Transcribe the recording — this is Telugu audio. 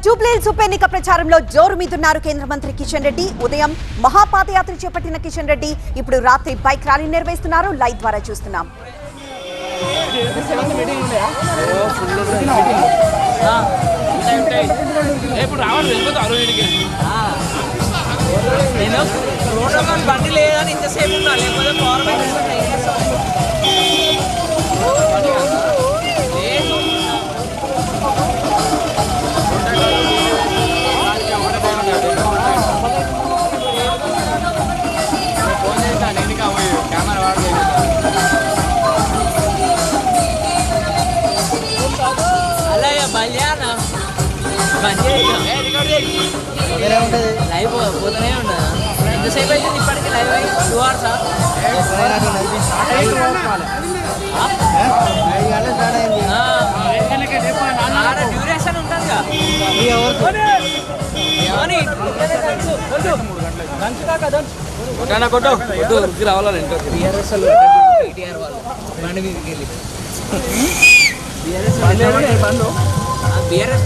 జూబ్లీహిల్స్ ఉప ఎన్నిక ప్రచారంలో జోరు మీదున్నారు కేంద్ర మంత్రి కిషన్ రెడ్డి. ఉదయం మహాపాదయాత్ర చేపట్టిన కిషన్ రెడ్డి ఇప్పుడు రాత్రి బైక్ ర్యాలీ నిర్వహిస్తున్నారు. లైవ్ ద్వారా చూస్తున్నాం. బండి లేదని ఇంతసేపు ఉన్నా, లేకపోతే పవర్ అలాగే బల్యానా లైవ్ పోతూనే ఉండదు. ఎంతసేపు అయితే ఇప్పటికీ లైవ్ అయ్యి 2 hours డ్యూరేషన్ ఉంటుంది రావాలి. ఈటీఆర్ వాళ్ళు బండి మీదకి వెళ్ళి బీఆర్ఎస్